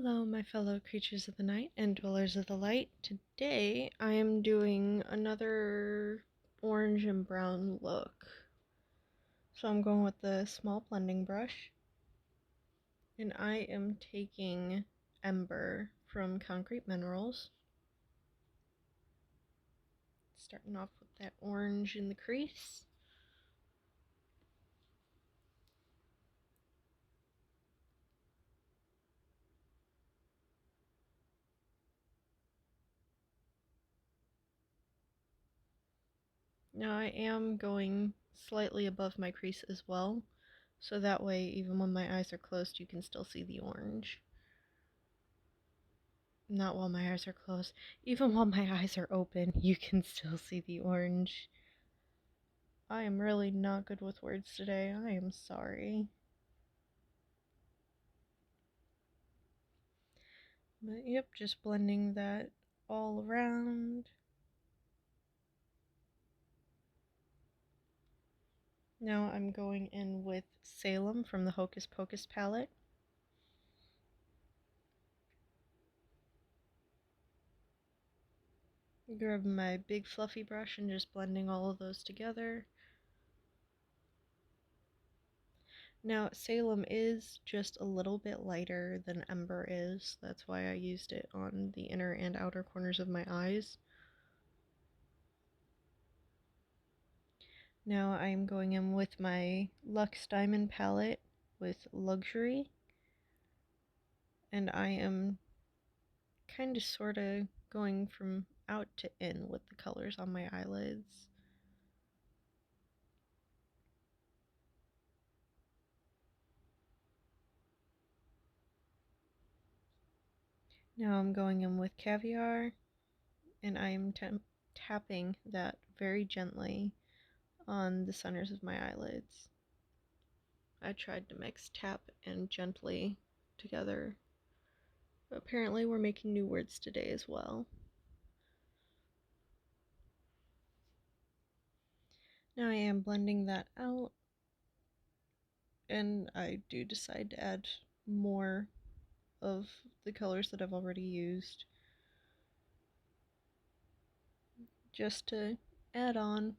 Hello, my fellow creatures of the night and dwellers of the light. Today I am doing another orange and brown look. So I'm going with the small blending brush, and I am taking Ember from Concrete Minerals. Starting off with that orange in the crease. Now I am going slightly above my crease as well, so that way even when my eyes are closed you can still see the orange. Not while my eyes are closed. Even while my eyes are open, you can still see the orange. I am really not good with words today. I am sorry. But yep, just blending that all around. Now I'm going in with Salem from the Hocus Pocus palette. Grab my big fluffy brush and just blending all of those together. Now, Salem is just a little bit lighter than Ember is. That's why I used it on the inner and outer corners of my eyes. Now I'm going in with my Luxe Diamond palette with Luxury. And I am kind of sort of going from out to in with the colors on my eyelids. Now I'm going in with Caviar, and I am tapping that very gently on the centers of my eyelids. I tried to mix tap and gently together. But apparently we're making new words today as well. Now I am blending that out, and I do decide to add more of the colors that I've already used, just to add on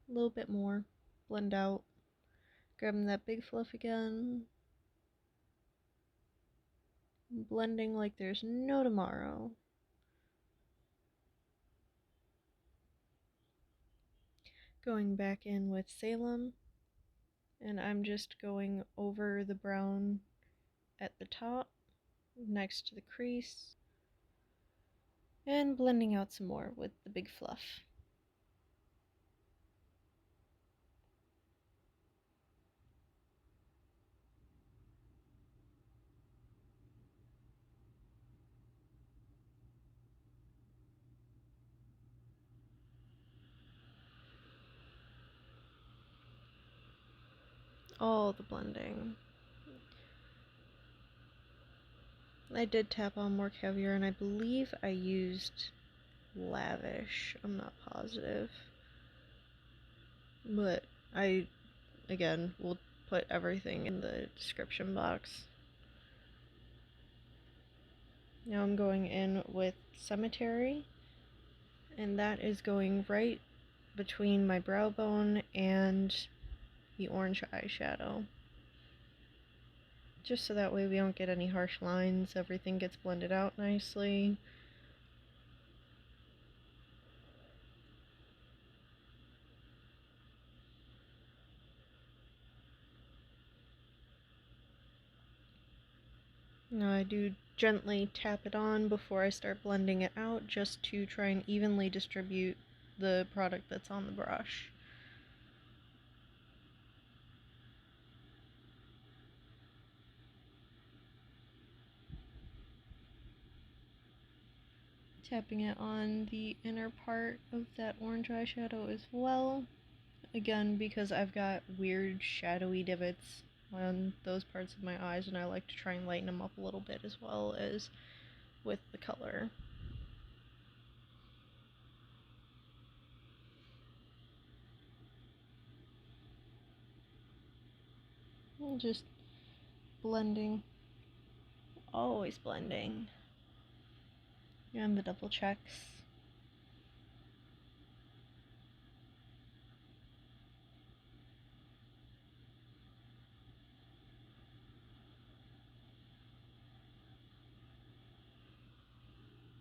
a little bit more, blend out, grabbing that big fluff again, blending like there's no tomorrow. Going back in with Salem, and I'm just going over the brown at the top next to the crease and blending out some more with the big fluff. All the blending. I did tap on more Caviar, and I believe I used Lavish. I'm not positive. But I, again, will put everything in the description box. Now I'm going in with Cemetery, and that is going right between my brow bone and the orange eyeshadow. Just so that way we don't get any harsh lines, everything gets blended out nicely. Now I do gently tap it on before I start blending it out, just to try and evenly distribute the product that's on the brush. Tapping it on the inner part of that orange eyeshadow as well. Again, because I've got weird shadowy divots on those parts of my eyes, and I like to try and lighten them up a little bit as well as with the color. And just blending always blending. And the double checks.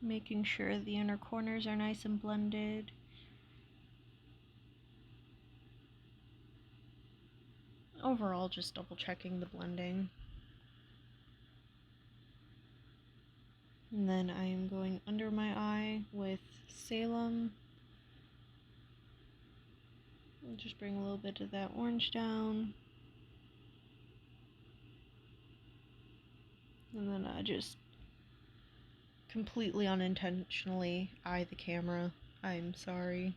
Making sure the inner corners are nice and blended. Overall, just double checking the blending. And then I am going under my eye with Salem. I'll just bring a little bit of that orange down. And then I just completely unintentionally eye the camera. I'm sorry.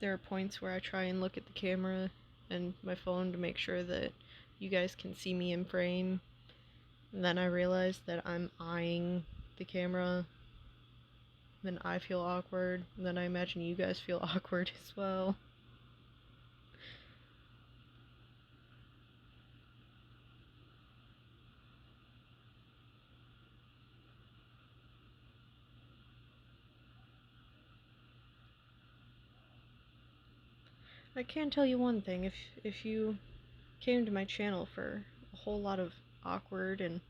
There are points where I try and look at the camera and my phone to make sure that you guys can see me in frame. And then I realize that I'm eyeing the camera. Then I feel awkward. And then I imagine you guys feel awkward as well. I can tell you one thing, if you came to my channel for a whole lot of awkward and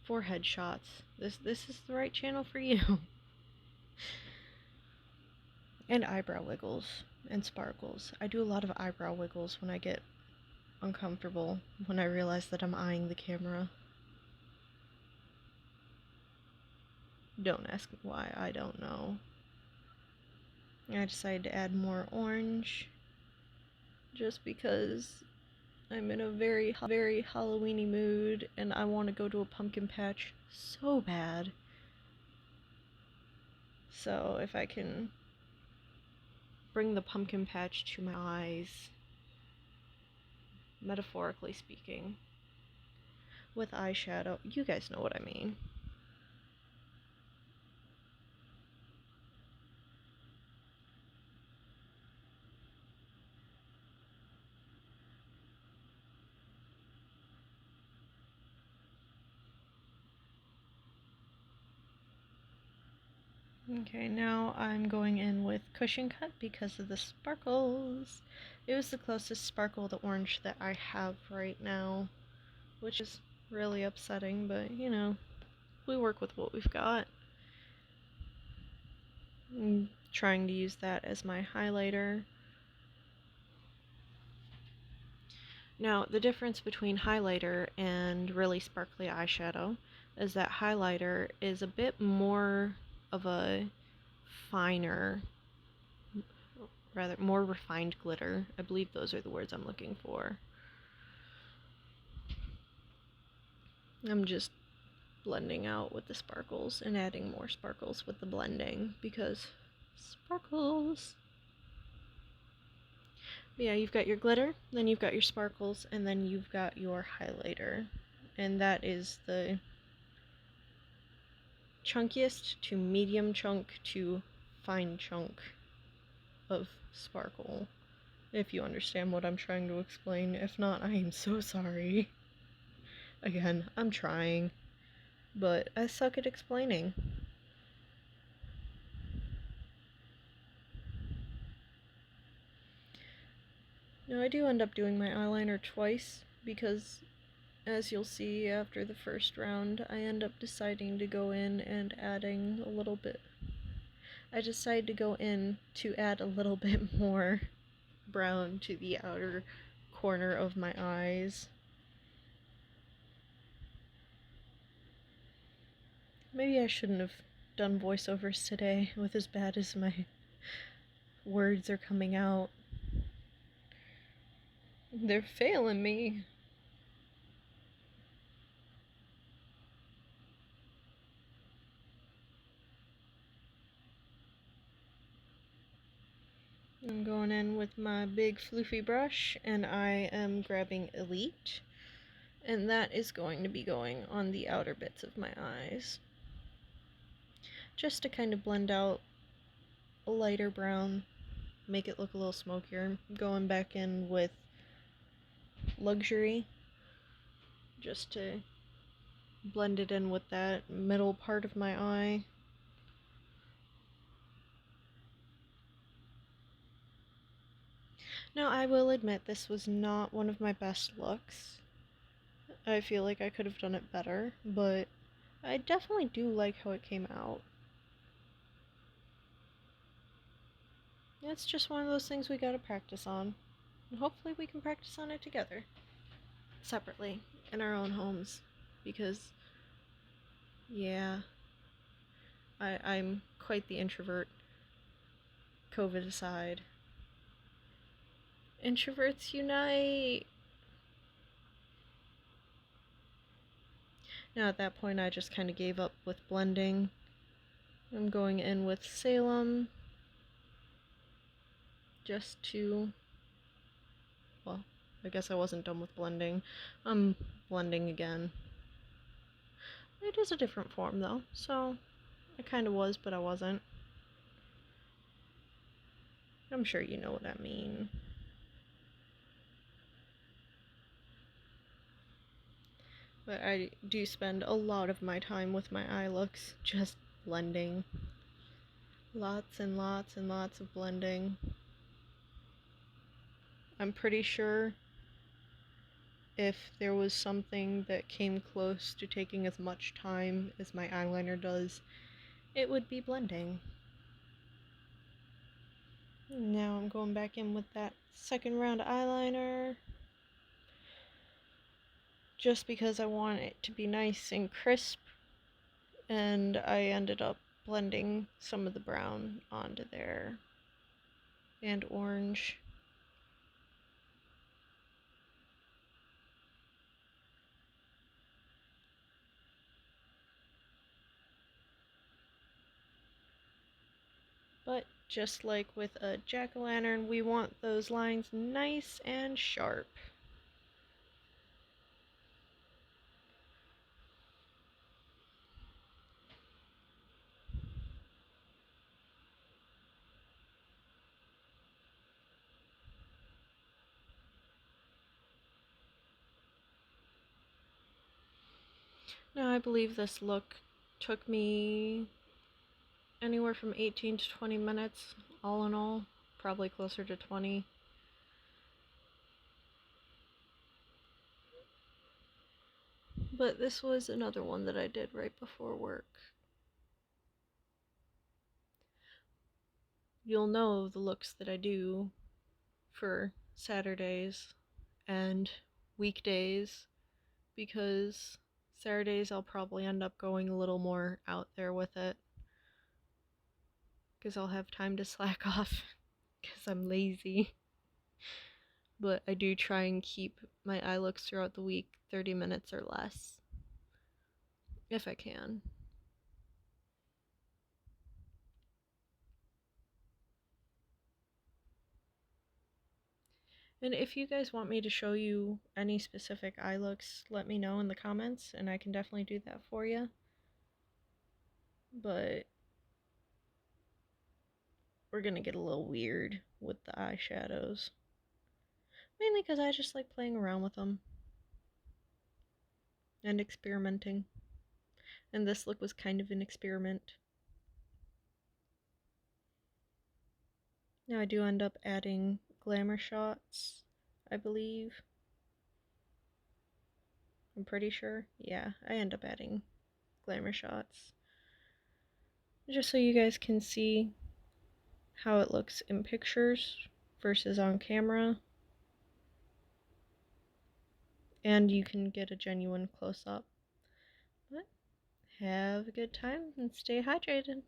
forehead shots, this is the right channel for you. And eyebrow wiggles and sparkles. I do a lot of eyebrow wiggles when I get uncomfortable, when I realize that I'm eyeing the camera. Don't ask me why, I don't know. I decided to add more orange just because I'm in a very Halloween-y mood and I want to go to a pumpkin patch so bad. So if I can bring the pumpkin patch to my eyes, metaphorically speaking, with eyeshadow, you guys know what I mean. Okay, now I'm going in with Cushion Cut because of the sparkles. It was the closest sparkle to orange that I have right now, which is really upsetting, but you know, we work with what we've got. I'm trying to use that as my highlighter. Now, the difference between highlighter and really sparkly eyeshadow is that highlighter is a bit more of a finer, rather more refined glitter. I believe those are the words I'm looking for. I'm just blending out with the sparkles and adding more sparkles with the blending because sparkles. But yeah, you've got your glitter, then you've got your sparkles, and then you've got your highlighter. And that is the chunkiest to medium chunk to fine chunk of sparkle, if you understand what I'm trying to explain. If not, I am so sorry. Again, I'm trying, but I suck at explaining. Now, I do end up doing my eyeliner twice because, as you'll see after the first round, I end up deciding to go in and adding a little bit. I decide to go in to add a little bit more brown to the outer corner of my eyes. Maybe I shouldn't have done voiceovers today with as bad as my words are coming out. They're failing me. I'm going in with my big floofy brush and I am grabbing Elite, and that is going to be going on the outer bits of my eyes, just to kind of blend out a lighter brown, make it look a little smokier. I'm going back in with Luxury, just to blend it in with that middle part of my eye. Now, I will admit this was not one of my best looks. I feel like I could have done it better, but I definitely do like how it came out. It's just one of those things we gotta practice on. And hopefully we can practice on it together. Separately, in our own homes. Because, yeah, I'm quite the introvert. COVID aside. Introverts unite! Now at that point I just kind of gave up with blending. I'm going in with Salem. Just to... well, I guess I wasn't done with blending. I'm blending again. It is a different form though, so I kind of was, but I wasn't. I'm sure you know what I mean. But I do spend a lot of my time with my eye looks just blending. Lots and lots and lots of blending. I'm pretty sure if there was something that came close to taking as much time as my eyeliner does, it would be blending. Now I'm going back in with that second round eyeliner. Just because I want it to be nice and crisp, and I ended up blending some of the brown onto there, and orange. But just like with a jack-o'-lantern, we want those lines nice and sharp. Now I believe this look took me anywhere from 18 to 20 minutes, all in all, probably closer to 20. But this was another one that I did right before work. You'll know the looks that I do for Saturdays and weekdays, because Saturdays I'll probably end up going a little more out there with it, because I'll have time to slack off because I'm lazy. But I do try and keep my eye looks throughout the week 30 minutes or less, if I can. And if you guys want me to show you any specific eye looks, let me know in the comments, and I can definitely do that for you. But we're gonna get a little weird with the eyeshadows. Mainly because I just like playing around with them. And experimenting. And this look was kind of an experiment. Now I do end up adding glamour shots, I believe. I'm pretty sure. Yeah, I end up adding glamour shots. Just so you guys can see how it looks in pictures versus on camera. And you can get a genuine close-up. But have a good time and stay hydrated.